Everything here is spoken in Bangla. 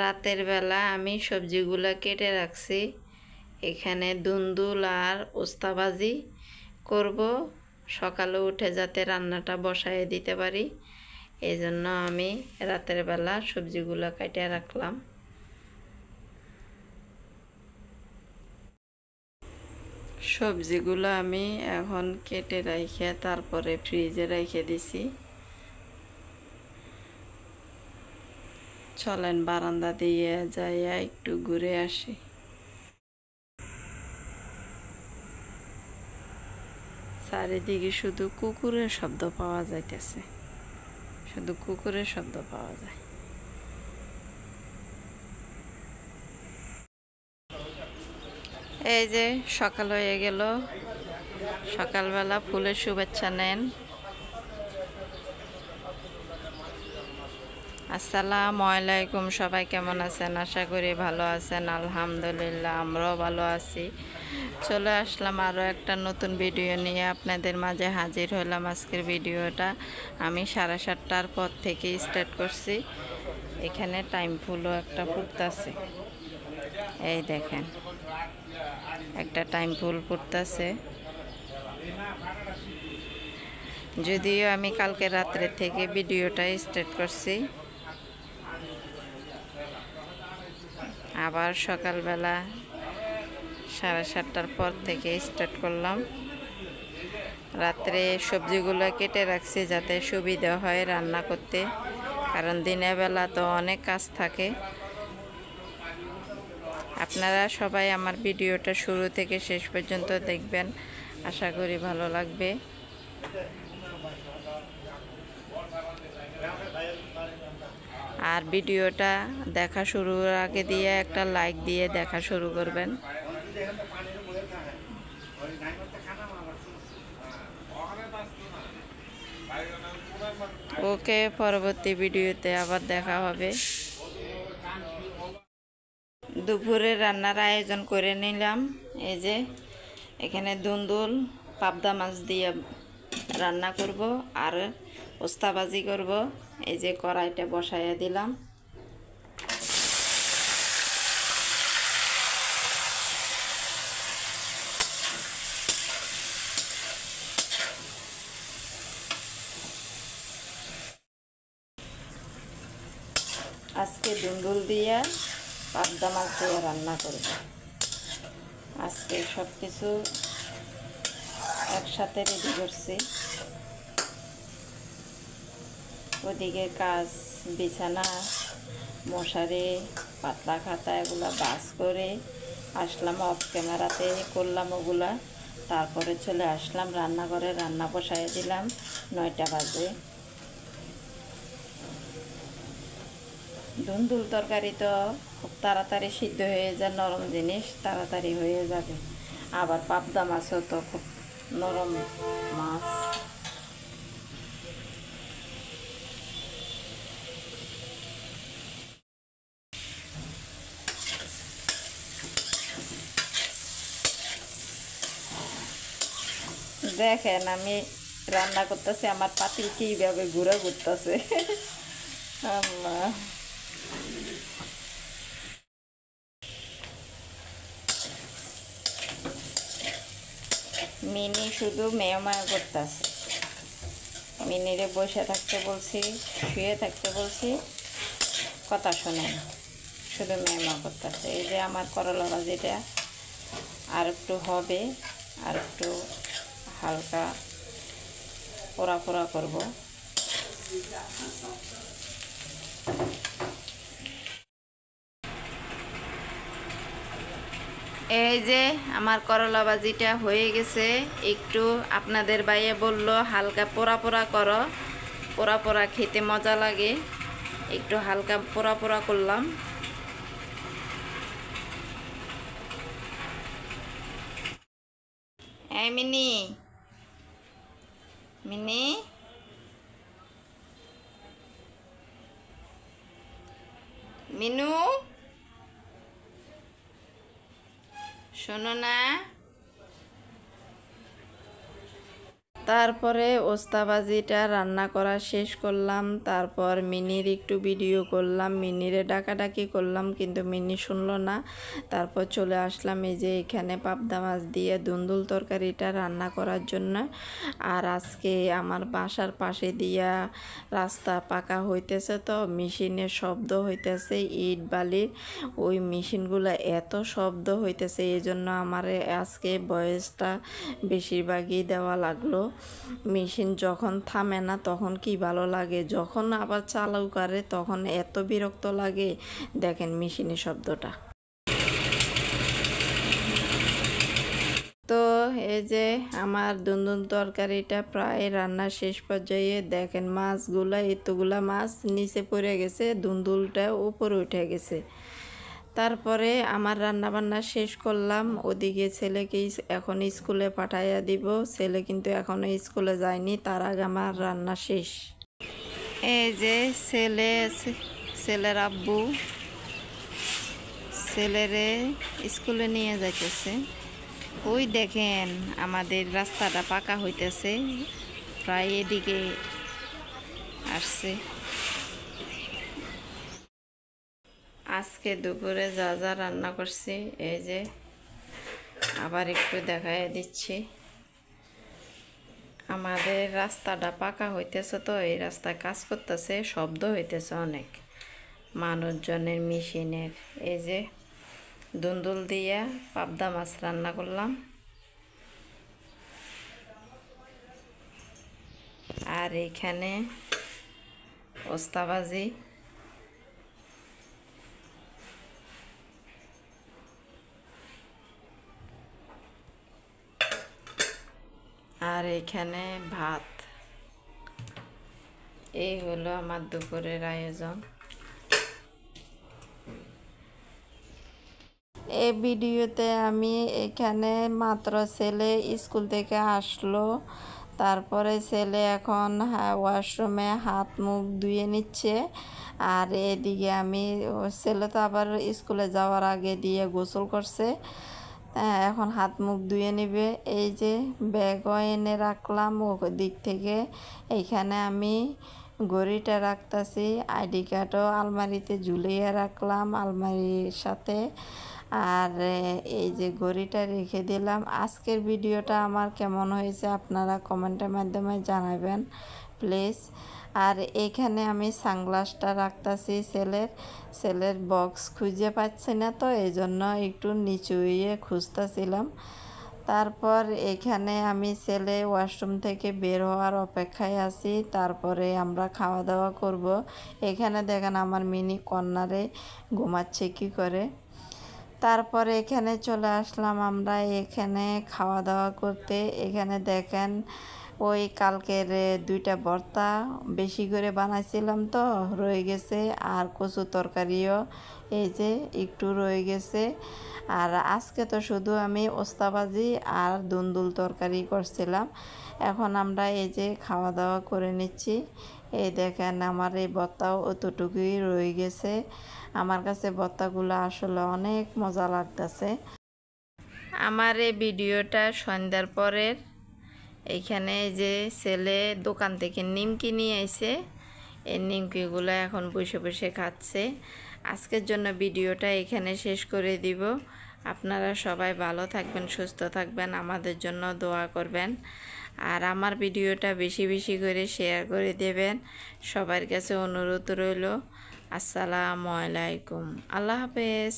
রাতের বেলা আমি সবজিগুলো কেটে রাখছি। এখানে দুন্দুল আর উস্তাভাজি করব, সকালে উঠে যাতে রান্নাটা বসায় দিতে পারি। এই জন্য আমি রাতের বেলা সবজিগুলো কেটে রাখলাম। সবজিগুলো আমি এখন কেটে রেখে তারপরে ফ্রিজে রেখে দিছি। চলেন বারান্দা দিয়ে যাইয়া একটু ঘুরে আসি। চারিদিকে শুধু কুকুরের শব্দ পাওয়া যাইতেছে, শুধু কুকুরের শব্দ পাওয়া যায়। এই যে সকাল হয়ে গেল, সকালবেলা ফুলের শুভেচ্ছা নেন। আসসালামু আলাইকুম, সবাই কেমন আছেন? আশা করি ভালো আছেন। আলহামদুলিল্লাহ, আমরাও ভালো আছি। চলে আসলাম আরও একটা নতুন ভিডিও নিয়ে আপনাদের মাঝে হাজির হলাম। আজকের ভিডিওটা আমি 7:30টার পর থেকে স্টার্ট করছি। এখানে টাইম ফুলও একটা ফুটতেছে, এই দেখেন একটা টাইম ফুল ফুটতেছে। যদিও আমি কালকে রাত্রে থেকে ভিডিওটা স্টার্ট করছি, আবার সকালবেলা 7:30টার পর থেকে স্টার্ট করলাম। রাত্রে সবজিগুলো কেটে রাখছি যাতে সুবিধা হয় রান্না করতে, কারণ দিনের বেলা তো অনেক কাজ থাকে। আপনারা সবাই আমার ভিডিওটা শুরু থেকে শেষ পর্যন্ত দেখবেন, আশা করি ভালো লাগবে। আর ভিডিওটা দেখা শুরুর আগে দিয়ে একটা লাইক দিয়ে দেখা শুরু করবেন। ওকে, পরবর্তী ভিডিওতে আবার দেখা হবে। দুপুরে রান্নার আয়োজন করে নিলাম। এই যে এখানে দুন্দুল পাবদা মাছ দিয়ে রান্না করব আর উস্তাভাজি করব। এই যে কড়াইটা বসাইয়া দিলাম। আজকে দুন্দুল দিয়ে পাবদা মাছ দিয়ে রান্না করব। আজকে সব কিছু একসাথে রেডি করছি। ওদিকে কাজ, বিছানা, মশারি, পাতলা খাতা এগুলো বাস করে আসলাম। অফ ক্যামেরাতে করলাম ওগুলা, তারপরে চলে আসলাম রান্নাঘরে। রান্না বসাই দিলাম, 9টা বাজে। দুন্দুল তরকারি তো খুব তাড়াতাড়ি সিদ্ধ হয়ে যায়, নরম জিনিস তাড়াতাড়ি হয়ে যাবে। আবার পাবদা মাছও তো খুব নরম মাছ। দেখেন আমি রান্না করতেছি, আমার পাতিল কীভাবে ঘুরে ঘুরতেছে। আল্লাহ, মিনি শুধু মেয়মায়া করতেছে। মিনিরে বসে থাকতে বলছি, শুয়ে থাকতে বলছি, কথা শোনেন, শুধু মেয়মা করতেছে। এই যে আমার করলা ভাজিটা আর একটু হবে, আর একটু হালকা পোড়া পোড়া করব। এই যে আমার করলা ভাজিটা হয়ে গেছে। একটু আপনাদের ভাইয়ে বলল হালকা পোড়া পোড়া করো, পোড়া পোড়া খেতে মজা লাগে। একটু হালকা পোড়া পোড়া করলাম। এই মিনি, মিনি, মিনু, শোনো না, তারপরে ওস্তাবাজিটা রান্না করা শেষ করলাম। তারপর মিনির একটু ভিডিও করলাম, মিনিরে ডাকাডাকি করলাম, কিন্তু মিনি শুনলো না। তারপর চলে আসলাম এই যে এখানে পাবদা মাছ দিয়ে দুন্দুল তরকারিটা রান্না করার জন্য। আর আজকে আমার বাসার পাশে দিয়া রাস্তা পাকা হইতেছে, তো মেশিনের শব্দ হইতেছে, ইট বালির ওই মেশিনগুলো এত শব্দ হইতেছে, এই জন্য আমার আজকে ভয়েসটা বেশিরভাগই দেওয়া লাগলো। মেশিন যখন থামে না তখন কি ভালো লাগে, যখন আবার চালু করে তখন এত বিরক্ত লাগে। দেখেন মেশিনের শব্দটা। তো এই যে আমার দুন্দুল তরকারিটা প্রায় রান্না শেষ পর্যায়ে। দেখেন মাছগুলা, এতগুলা মাছ নিচে পড়ে গেছে, দুন্দুলটা উপরে উঠে গেছে। তারপরে আমার রান্নাবান্না শেষ করলাম। ওদিকে ছেলেকে এখন স্কুলে পাঠাইয়া দিব। ছেলে কিন্তু এখনও স্কুলে যায়নি, তার আগে আমার রান্না শেষ। এই যে ছেলের আব্বু ছেলেরে স্কুলে নিয়ে যাইতেছে। ওই দেখেন আমাদের রাস্তাটা পাকা হইতেছে, প্রায় এদিকে আসছে। আজকে দুপুরে যা যা রান্না করছি এই যে আবার একটু দেখাই দিচ্ছি। আমাদের রাস্তাটা পাকা হইতেছে, তো এই রাস্তায় কাজ করতেছে, শব্দ হইতেছে অনেক মানুষজনের, মেশিনের। এই যে দুন্দুল দিয়া পাবদা মাছ রান্না করলাম, আর এইখানে ওস্তাবাজি। আর এখানে ভাত। এই হলো আমার দুপুরের আয়োজন। এই ভিডিওতে আমি এখানে মাত্র ছেলে স্কুল থেকে আসলো, তারপরে ছেলে এখন ওয়াশরুমে হাত মুখ ধুয়ে নিচ্ছে। আর এদিকে আমি ছেলে তো আবার স্কুলে যাওয়ার আগে দিয়ে গোসল করছে, এখন হাত মুখ ধুয়ে নিবে। এই যে ব্যাগও এনে রাখলাম ও দিক থেকে। এইখানে আমি ঘড়িটা রাখতেছি, আইডি কার্ডও আলমারিতে ঝুলিয়ে রাখলাম আলমারির সাথে। আর এই যে ঘড়িটা রেখে দিলাম। আজকের ভিডিওটা আমার কেমন হয়েছে আপনারা কমেন্টের মাধ্যমে জানাবেন প্লিজ। আর এখানে আমি সানগ্লাসটা রাখতেছি ছেলের বক্স খুঁজে পাচ্ছি না, তো এই জন্য একটু নিচু হয়ে খুঁজতেছিলাম। তারপর এখানে আমি ছেলে ওয়াশরুম থেকে বের হওয়ার অপেক্ষায় আছি, তারপরে আমরা খাওয়া দাওয়া করব। এখানে দেখেন আমার মিনি কর্নারে ঘুমাচ্ছে কি করে। তারপরে এখানে চলে আসলাম আমরা এখানে খাওয়া দাওয়া করতে। এখানে দেখেন ওই কালকের দুইটা ভর্তা বেশি করে বানাইছিলাম, তো রয়ে গেছে। আর কচু তরকারিও এই যে একটু রয়ে গেছে। আর আজকে তো শুধু আমি ওস্তাবাজি আর দুন্দুল তরকারি করছিলাম। এখন আমরা এই যে খাওয়া দাওয়া করে নিচ্ছি। এই দেখেন আমার এই ভর্তাও অতটুকুই রয়ে গেছে। আমার কাছে ভর্তাগুলো আসলে অনেক মজা লাগতেছে। আমার এই ভিডিওটা সন্ধ্যার পরের। এইখানে যে ছেলে দোকান থেকে নিমকি নিয়ে আইছে, এই নিমকিগুলো এখন বসে বসে খাচ্ছে। আজকের জন্য ভিডিওটা এখানে শেষ করে দিব। আপনারা সবাই ভালো থাকবেন, সুস্থ থাকবেন, আমাদের জন্য দোয়া করবেন। আর আমার ভিডিওটা বেশি বেশি করে শেয়ার করে দেবেন। সবার কাছে অনুরোধ রইল। আসসালামু আলাইকুম, আল্লাহ হাফেজ।